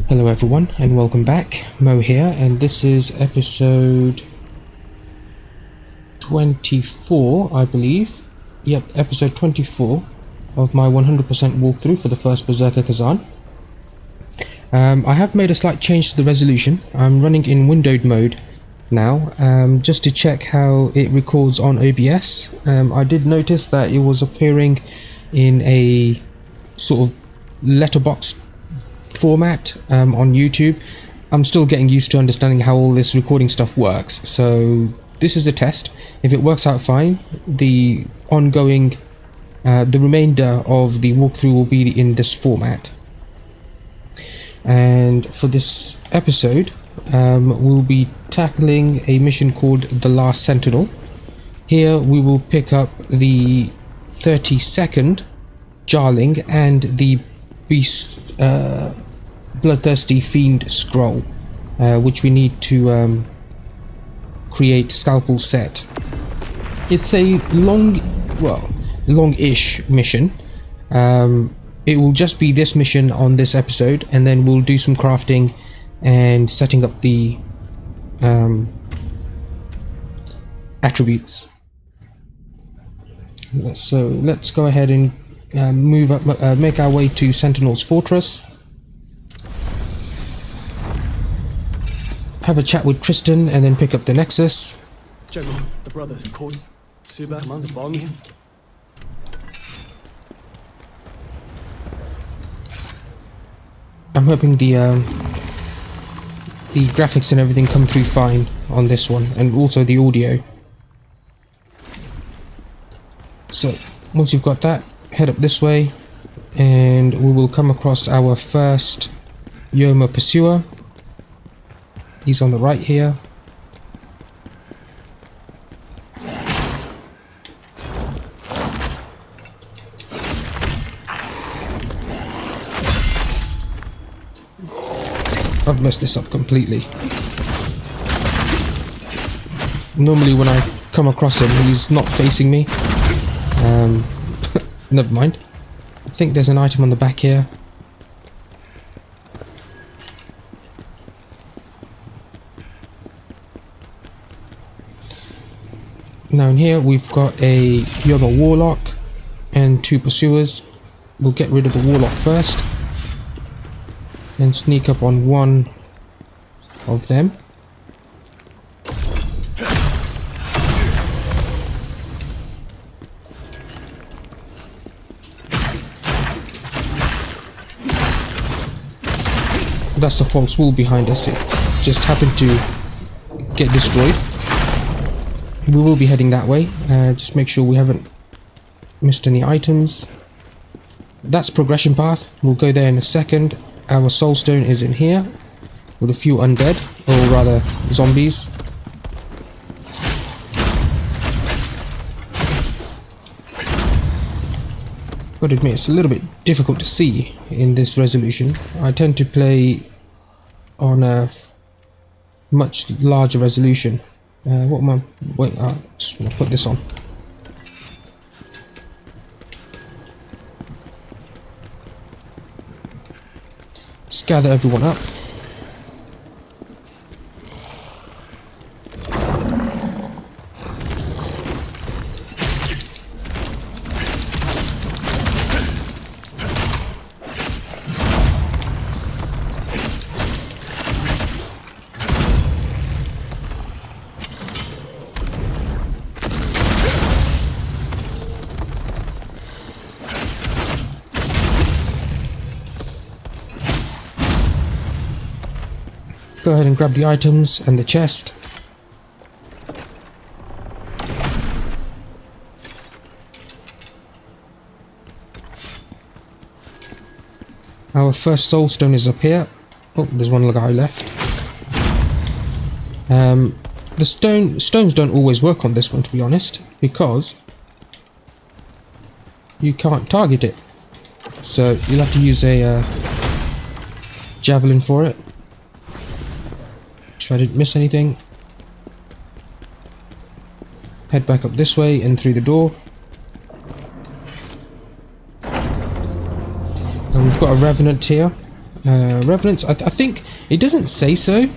Hello everyone and welcome back. Mo here, and this is episode 24, I believe. Yep, episode 24 of my 100% walkthrough for the first Berserker Khazan. I have made a slight change to the resolution. I'm running in windowed mode now, just to check how it records on OBS. I did notice that it was appearing in a sort of letterbox format on YouTube. I'm still getting used to understanding how all this recording stuff works, so this is a test. If it works out fine, the ongoing the remainder of the walkthrough will be in this format. And for this episode, we'll be tackling a mission called the Last Sentinel. Here we will pick up the 32nd Jarling and the Beast Bloodthirsty Fiend Scroll, which we need to create scalpel set. It's a long-ish mission. It will just be this mission on this episode, and then we'll do some crafting and setting up the attributes. So let's go ahead and move up, make our way to Sentinel's fortress. Have a chat with Tristan and then pick up the Nexus. General, the brothers called Suba, Commander Bongi. I'm hoping the graphics and everything come through fine on this one, and also the audio. So once you've got that, head up this way and we will come across our first Yoma pursuer. He's on the right here. I've messed this up completely. Normally when I come across him, he's not facing me. Never mind. I think there's an item on the back here. Now in here we've got a Yoma Warlock and 2 pursuers. We'll get rid of the Warlock first and sneak up on one of them. That's a false wall behind us. It just happened to get destroyed. We will be heading that way. Just make sure we haven't missed any items. That's progression path. We'll go there in a second. Our soulstone is in here with a few undead, or rather zombies. Gotta admit, it's a little bit difficult to see in this resolution. I tend to play on a much larger resolution. What am I? Wait, I just want to put this on. Just gather everyone up. Go ahead and grab the items and the chest. Our first soulstone is up here. Oh, there's one guy left. The stones don't always work on this one, to be honest, because you can't target it. So you'll have to use a javelin for it. Sure I didn't miss anything. Head back up this way and through the door. And we've got a revenant here. Revenants, I think it doesn't say so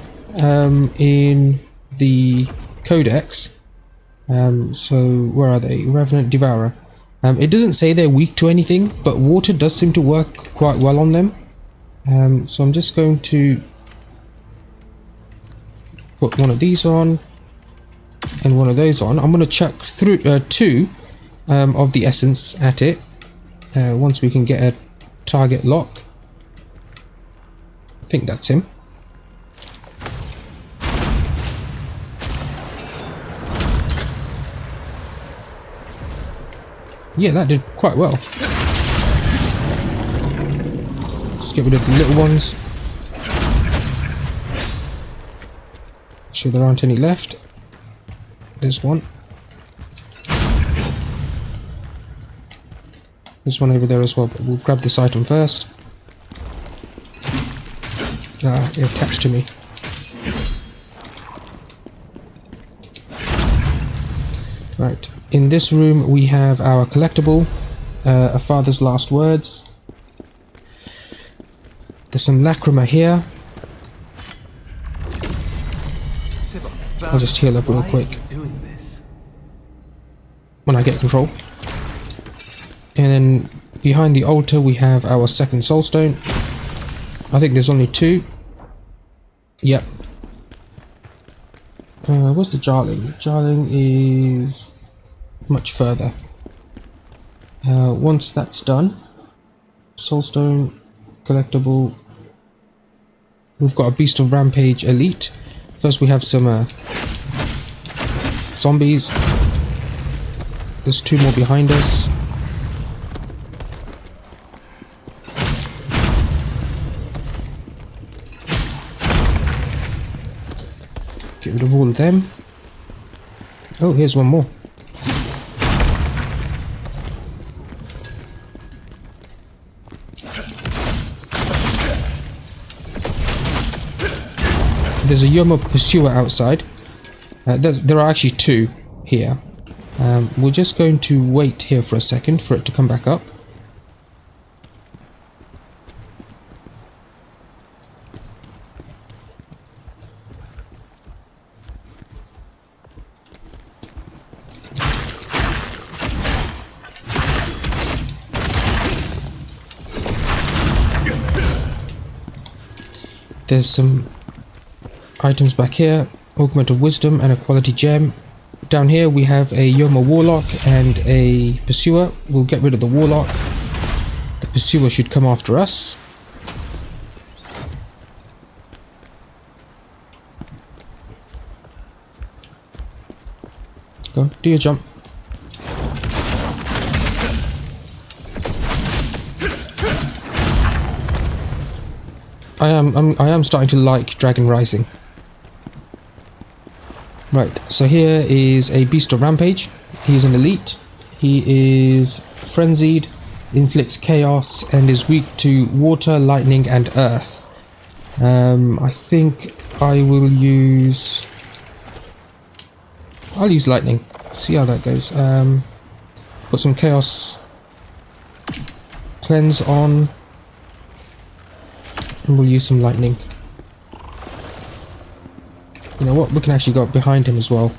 in the Codex. So where are they? Revenant, Devourer. It doesn't say they're weak to anything, but water does seem to work quite well on them. So I'm just going to put one of these on and one of those on. I'm going to chuck through 2 of the essence at it once we can get a target lock. I think that's him. Yeah, that did quite well. Let's get rid of the little ones. Make sure there aren't any left. There's one. There's one over there as well, but we'll grab this item first. Ah, it attached to me. Right. In this room we have our collectible, A Father's Last Words. There's some lacrima here. I'll just heal up real quick when I get control. And then behind the altar we have our second soulstone. I think there's only 2. Yep. Where's the Jarling? Jarling is much further. Once that's done, soulstone, collectible. We've got a Beast of Rampage Elite. First we have some zombies. There's 2 more behind us. Get rid of all of them. Oh, here's one more. There's a Yoma Pursuer outside. There are actually 2 here. We're just going to wait here for a second for it to come back up. There's some items back here, Augment of Wisdom and a Quality Gem. Down here we have a Yoma Warlock and a Pursuer. We'll get rid of the Warlock. The Pursuer should come after us. Go, do your jump. I am starting to like Dragon Rising. Right, so here is a Beast of Rampage. He's an elite. He is frenzied, inflicts chaos, and is weak to water, lightning, and earth. I think I will use... I'll use lightning. See how that goes. Put some chaos cleanse on. And we'll use some lightning. You know what? We can actually go up behind him as well.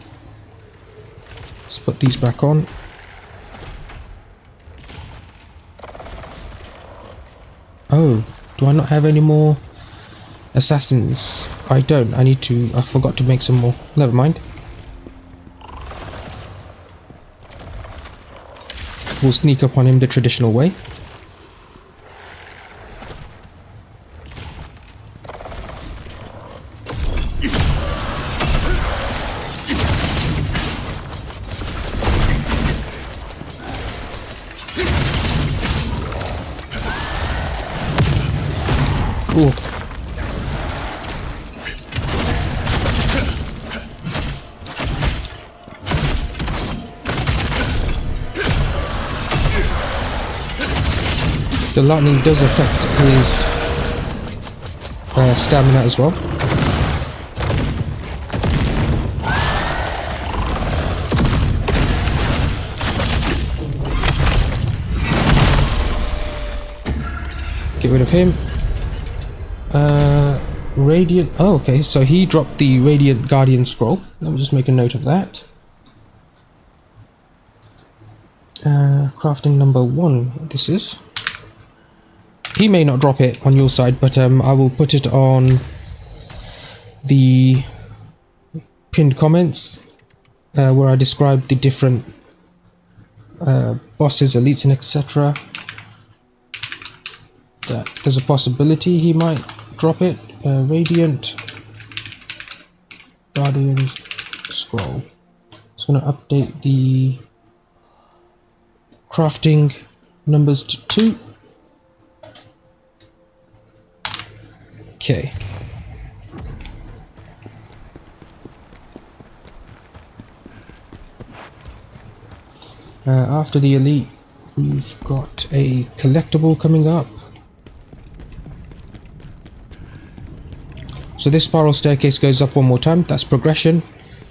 Let's put these back on. Oh, do I not have any more assassins? I don't. I need to... I forgot to make some more. Never mind. We'll sneak up on him the traditional way. Ooh. The lightning does affect his stamina as well. Get rid of him. Radiant. Oh, okay. So he dropped the Radiant Guardian Scroll. Let me just make a note of that. Crafting number 1. This is. He may not drop it on your side, but I will put it on the pinned comments where I describe the different bosses, elites, and etc. That there's a possibility he might drop it. Radiant Guardians Scroll. Just going to update the crafting numbers to 2. Okay. After the elite, we've got a collectible coming up. So this spiral staircase goes up one more time. That's progression.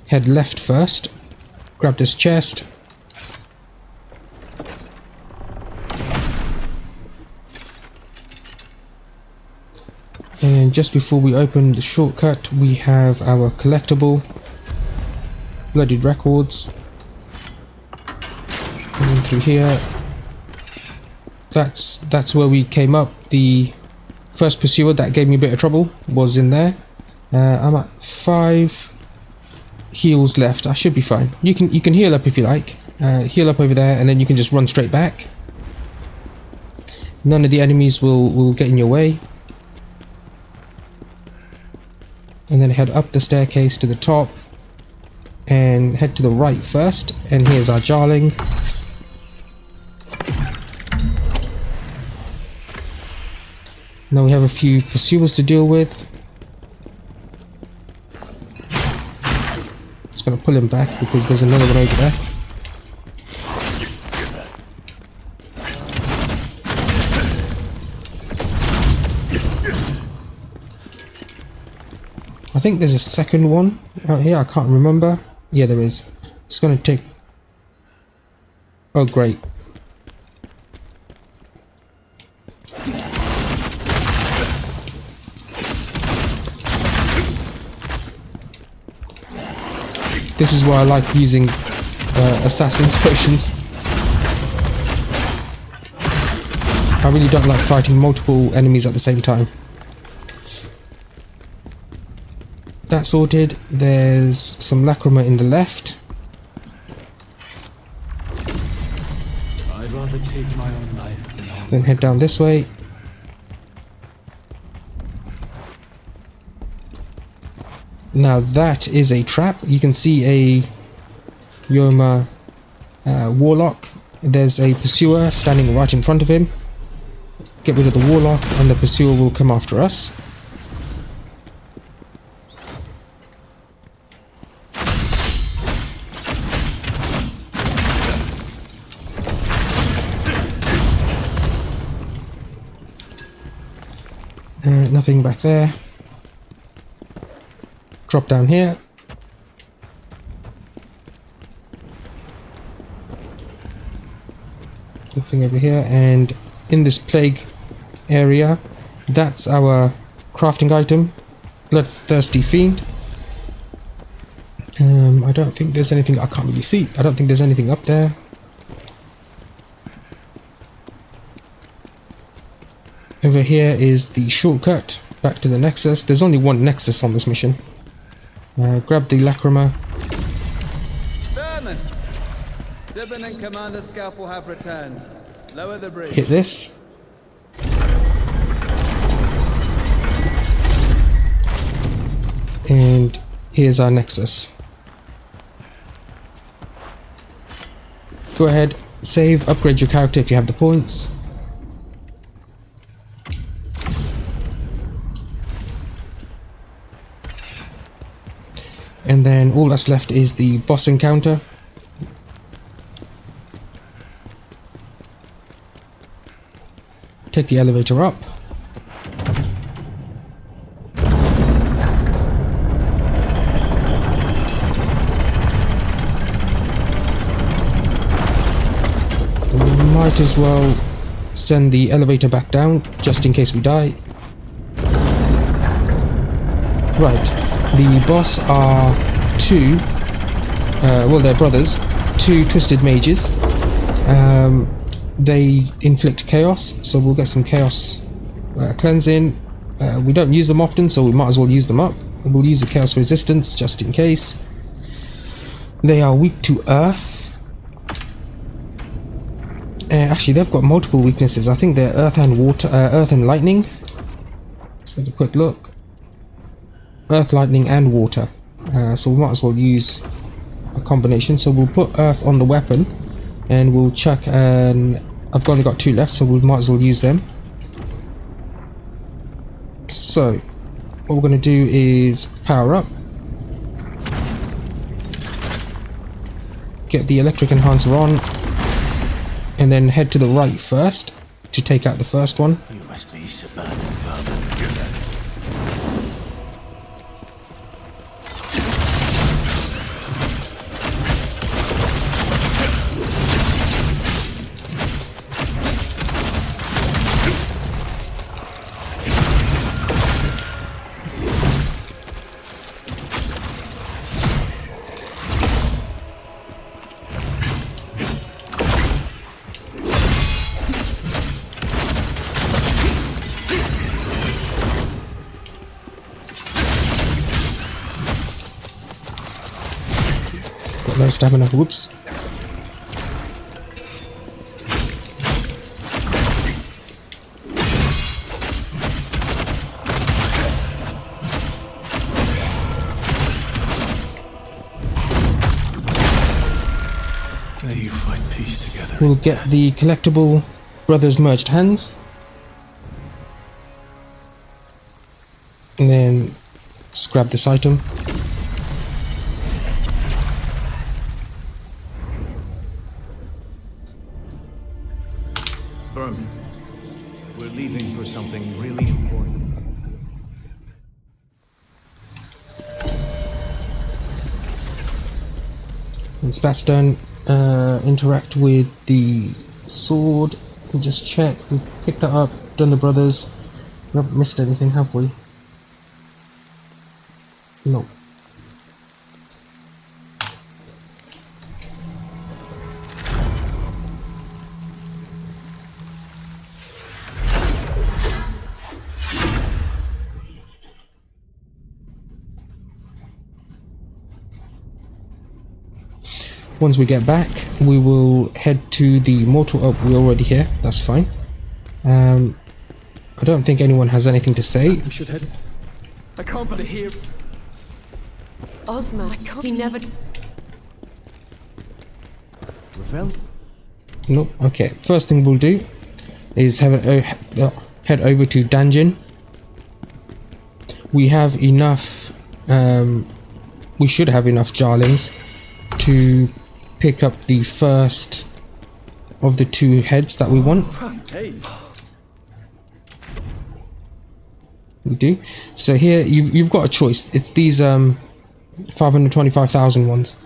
Head left first. Grab this chest. And just before we open the shortcut, we have our collectible. Bloodied records. And then through here. That's where we came up. The first pursuer that gave me a bit of trouble was in there. I'm at 5 heals left. I should be fine. You can heal up if you like. Heal up over there, and then you can just run straight back. None of the enemies will get in your way. And then head up the staircase to the top, and head to the right first. And here's our Jarling. Now we have a few pursuers to deal with. Just gonna pull him back because there's another one over there. I think there's a second one out here. I can't remember. Yeah, there is. It's gonna take... Oh, great. This is why I like using assassin's potions. I really don't like fighting multiple enemies at the same time. That's sorted. There's some lacrima in the left. I'd rather take my own life than harm. Then head down this way. Now that is a trap. You can see a Yoma warlock. There's a pursuer standing right in front of him. Get rid of the warlock and the pursuer will come after us. Nothing back there. Drop down here. Nothing over here. And in this plague area, that's our crafting item. Bloodthirsty Fiend. I don't think there's anything. I can't really see. I don't think there's anything up there. Over here is the shortcut back to the Nexus. There's only one Nexus on this mission. Grab the lacrima. Berman! Sibin and Commander Scalpel have returned. Lower the bridge. Hit this. And here's our Nexus. Go ahead, save, upgrade your character if you have the points. And then all that's left is the boss encounter. Take the elevator up. Might as well send the elevator back down just in case we die. Right, the boss are two, well, they're brothers, two twisted mages. They inflict chaos, so we'll get some chaos cleansing. We don't use them often, so we might as well use them up. We'll use the chaos resistance just in case. They are weak to earth. Actually, they've got multiple weaknesses. I think they're earth and water, earth and lightning. Let's have a quick look. Earth, lightning, and water. So we might as well use a combination. So we'll put earth on the weapon, and we'll chuck. I've only got two left, so we might as well use them. So what we're going to do is power up, get the electric enhancer on, and then head to the right first to take out the first one. You must be suburban, father. No stamina, whoops. May you find peace together. We'll get the collectible Brothers Merged Hands. And then just grab this item. Vermin, we're leaving for something really important. Once that's done, interact with the sword and just check. We picked that up, done the brothers. We haven't missed anything, have we? No. Once we get back, we will head to the mortal. Oh, we're already here. That's fine. I don't think anyone has anything to say. We should head. I can't put it here. Ozma, he never... Ravel? Nope. Okay. First thing we'll do is head over to Dungeon. We have enough. We should have enough Jarlings to pick up the first of the two heads that we want. Hey. We do. So here you've got a choice. It's these 525,000 ones.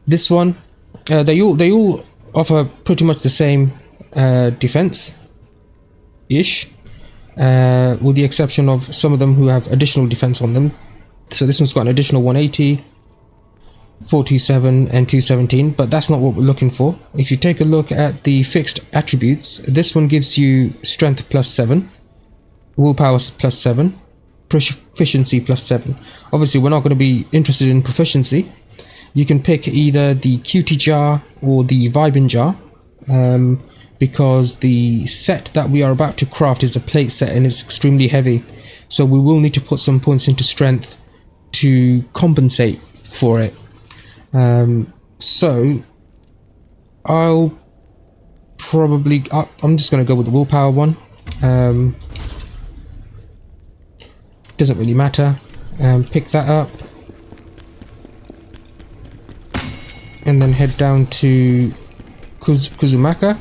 This one, they all offer pretty much the same defense ish, with the exception of some of them who have additional defense on them. So this one's got an additional 180, 427 and 217, but that's not what we're looking for. If you take a look at the fixed attributes, this one gives you strength +7, willpower +7, proficiency +7. Obviously we're not going to be interested in proficiency. You can pick either the cutie jar or the vibin jar, because the set that we are about to craft is a plate set and it's extremely heavy, so we will need to put some points into strength to compensate for it. So I'll probably I'm just going to go with the willpower one. Doesn't really matter. Pick that up and then head down to Kuzumaka,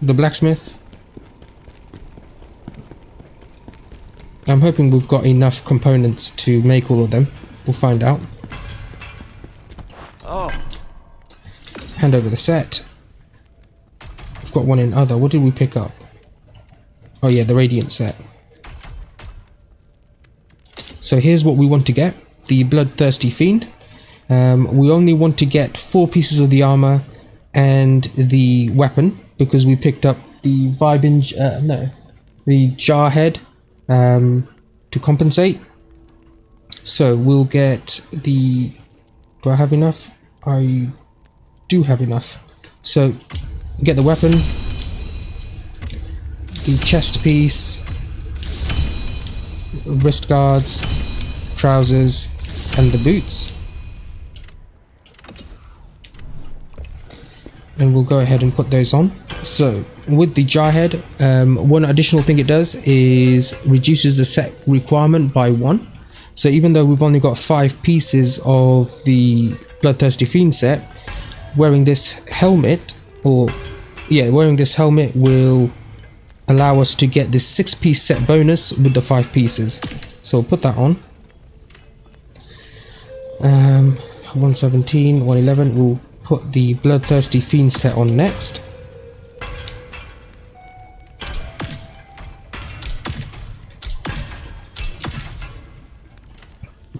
the blacksmith. I'm hoping we've got enough components to make all of them. We'll find out. Oh. Hand over the set. We've got one in other. What did we pick up? Oh yeah, the radiant set. So here's what we want to get: the Bloodthirsty Fiend. We only want to get 4 pieces of the armor and the weapon, because we picked up the the Jarhead to compensate. So we'll get the... do I have enough? I do have enough. So get the weapon, the chest piece, wrist guards, trousers, and the boots. And we'll go ahead and put those on. So with the Jarhead, one additional thing it does is reduces the set requirement by 1. So even though we've only got 5 pieces of the Bloodthirsty Fiend set, wearing this helmet, will allow us to get this 6-piece set bonus with the 5 pieces. So we'll put that on. 117, 111, we'll put the Bloodthirsty Fiend set on next.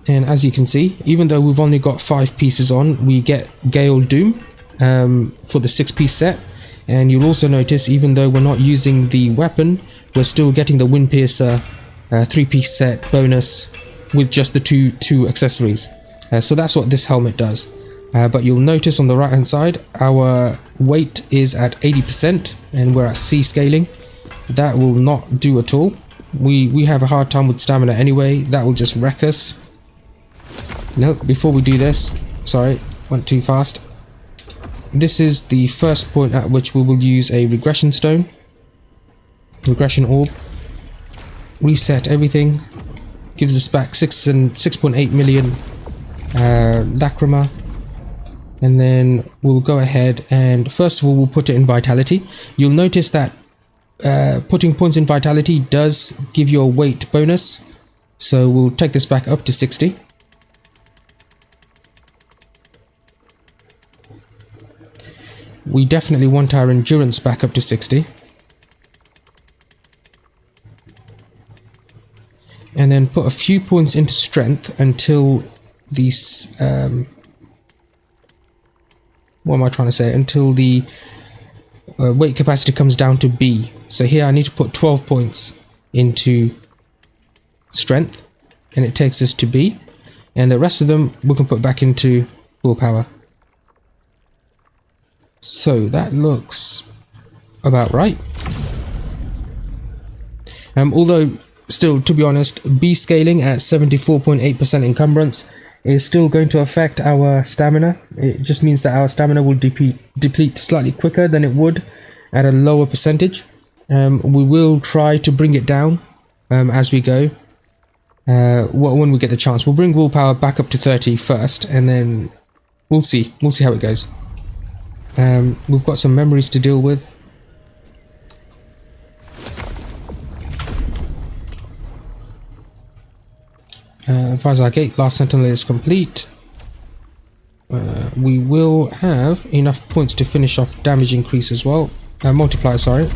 And as you can see, even though we've only got 5 pieces on, we get Gale Doom for the 6-piece set. And you'll also notice, even though we're not using the weapon, we're still getting the Wind Piercer 3-piece set bonus with just the two accessories. So that's what this helmet does. But you'll notice on the right hand side, our weight is at 80% and we're at C scaling. That will not do at all. We have a hard time with stamina anyway. That will just wreck us. No, before we do this, sorry, went too fast. This is the first point at which we will use a regression stone, regression orb, reset everything, gives us back 6.8 million lacrima, and then we'll go ahead and first of all we'll put it in vitality. You'll notice that putting points in vitality does give you a weight bonus, so we'll take this back up to 60. We definitely want our endurance back up to 60. And then put a few points into strength until these... what am I trying to say? Until the weight capacity comes down to B. So here I need to put 12 points into strength. And it takes us to B. And the rest of them we can put back into willpower. So that looks about right. Although still, to be honest, B scaling at 74.8% encumbrance is still going to affect our stamina. It just means that our stamina will deplete slightly quicker than it would at a lower percentage. We will try to bring it down as we go. When we get the chance, we'll bring willpower back up to 30 first, and then we'll see how it goes. We've got some memories to deal with. Visor Gate, last Sentinel is complete. We will have enough points to finish off damage increase as well. Multiplier, sorry.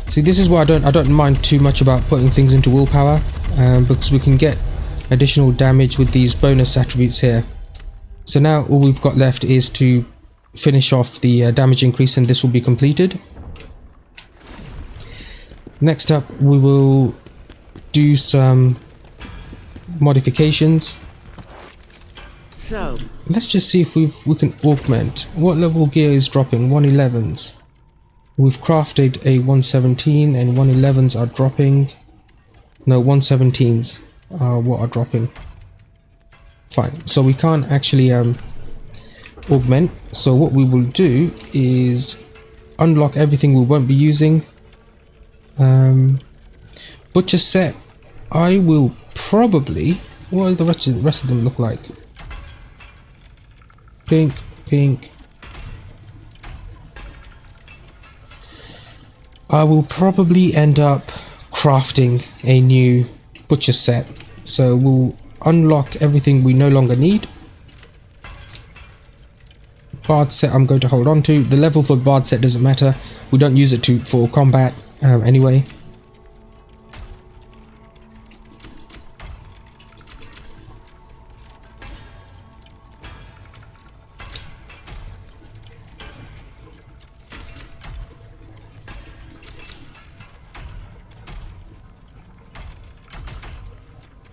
See, this is why I don't mind too much about putting things into willpower, because we can get additional damage with these bonus attributes here. So now all we've got left is to finish off the damage increase, and this will be completed. Next up, we will do some modifications. So let's just see if we can augment. What level gear is dropping? 111s. We've crafted a 117 and 111s are dropping. No, 117s are what are dropping. Fine, so we can't actually augment. So what we will do is unlock everything we won't be using. Butcher set, I will probably... what do the rest of them look like? Pink, pink. I will probably end up crafting a new butcher set. So we'll unlock everything we no longer need. Bard set I'm going to hold on to. The level for Bard set doesn't matter. We don't use it for combat anyway.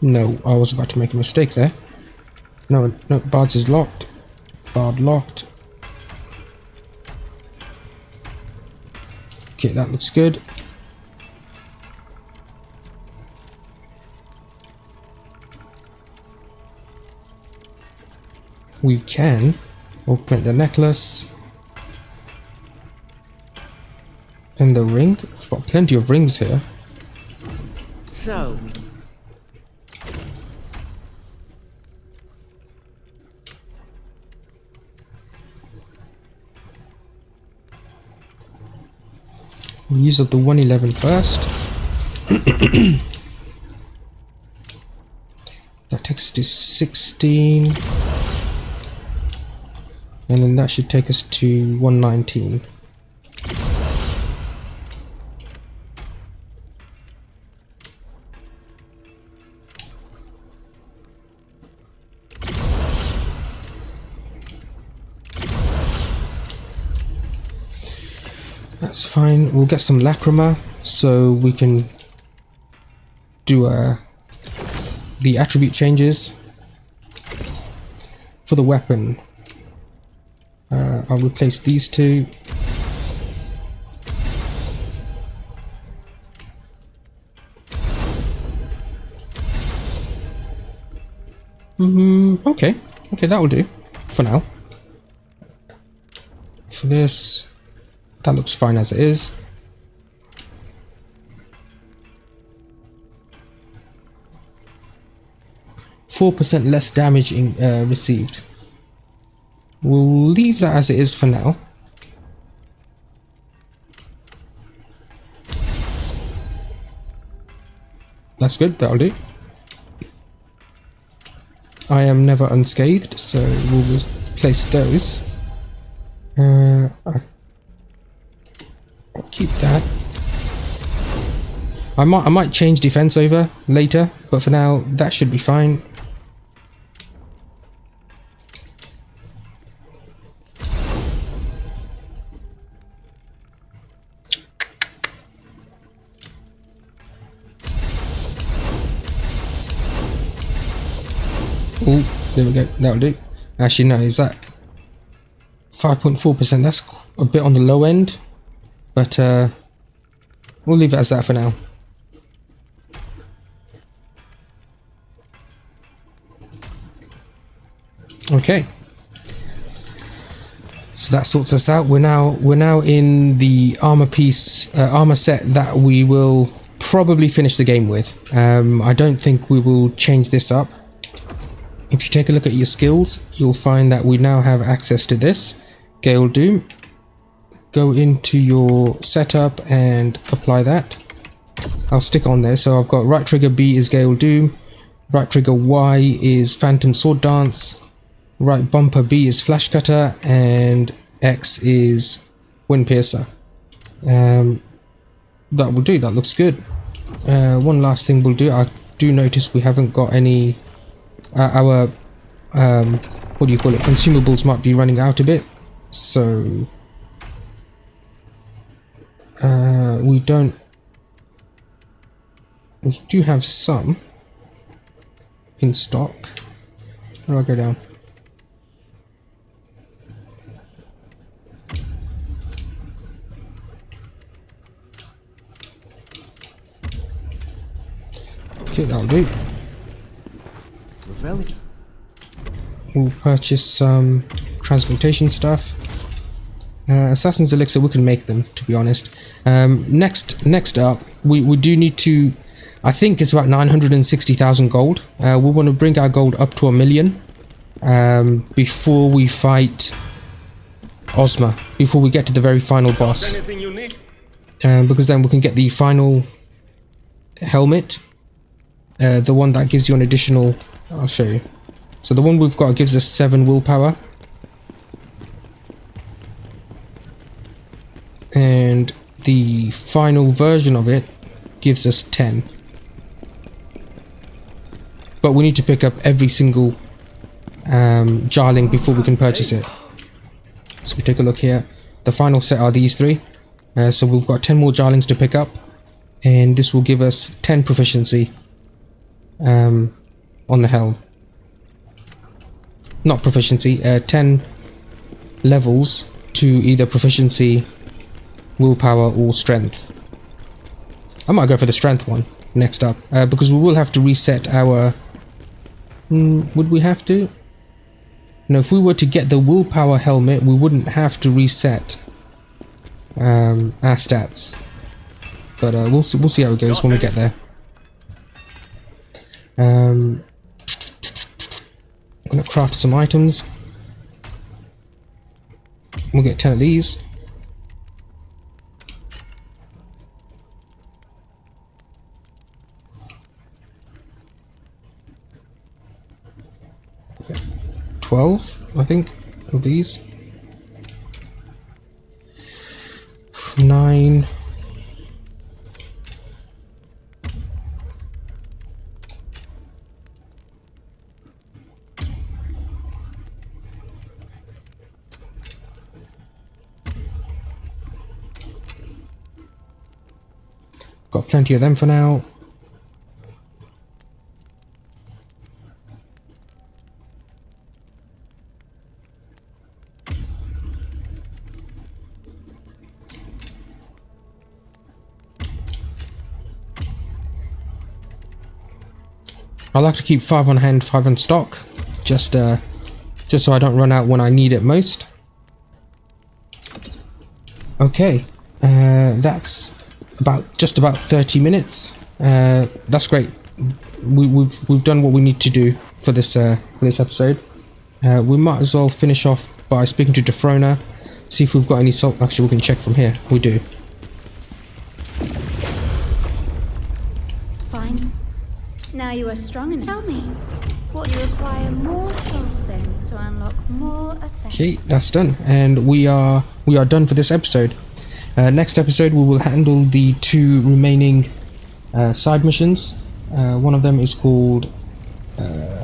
No, I was about to make a mistake there. No, no, Bard's is locked. Bard locked. Okay, that looks good. We can open the necklace and the ring. We've got plenty of rings here. So, We'll use up the 111 first. That takes us to 16. And then that should take us to 119. That's fine. We'll get some lacrima so we can do the attribute changes. For the weapon, I'll replace these two. Okay, that will do for now. For this, that looks fine as it is. %4 less damage received. We'll leave that as it is for now. That's good, that'll do. I am never unscathed, so we'll replace those. I'll keep that. I might change defense over later, but for now that should be fine. Oh, there we go. That'll do. Actually, no, is that 5.4%? That's a bit on the low end, but we'll leave it as that for now. Okay. So that sorts us out. We're now in the armor piece, armor set that we will probably finish the game with. I don't think we will change this up. If you take a look at your skills, you'll find that we now have access to this. Gale Doom. Go into your setup and apply that. I'll stick on there. So I've got right trigger B is Gale Doom, right trigger Y is Phantom Sword Dance, right bumper B is Flash Cutter, and X is Wind Piercer. That will do. That looks good. One last thing we'll do. I do notice we haven't got any. Our what do you call it? Consumables might be running out a bit, so we do have some in stock. Where do I go down? Okay, that'll do. We'll purchase some transmutation stuff. Assassin's Elixir, we can make them, to be honest. Next up, we do need to, I think it's about 960,000 gold. We want to bring our gold up to 1 million before we fight Ozma, before we get to the very final boss. Because then we can get the final helmet, the one that gives you an additional, I'll show you. So the one we've got gives us 7 willpower. And the final version of it gives us 10. But we need to pick up every single Jarling before we can purchase it. So we take a look here. The final set are these 3. So we've got 10 more Jarlings to pick up. And this will give us 10 proficiency. on the helm. Not proficiency, 10 levels to either proficiency, willpower, or strength. I might go for the strength one next up, because we will have to reset our... would we have to? No, if we were to get the willpower helmet, we wouldn't have to reset our stats. But we'll see how it goes when we get there. I'm gonna craft some items. We'll get 10 of these. Okay. 12, I think, of these. 9. Got plenty of them for now. I like to keep 5 on hand, 5 in stock, just so I don't run out when I need it most. Okay, that's just about 30 minutes. That's great. We've done what we need to do for this episode. We might as well finish off by speaking to Defrona, see if we've got any salt. Actually, we can check from here. We do. Fine. Now you are strong enough. Tell me, what you require more soulstones to unlock more effects. Okay, that's done, and we are done for this episode. Next episode, we will handle the 2 remaining side missions. One of them is called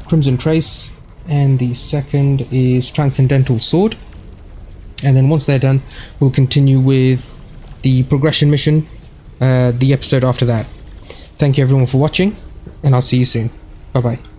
Crimson Trace, and the second is Transcendental Sword. And then once they're done, we'll continue with the progression mission, the episode after that. Thank you everyone for watching, and I'll see you soon. Bye bye.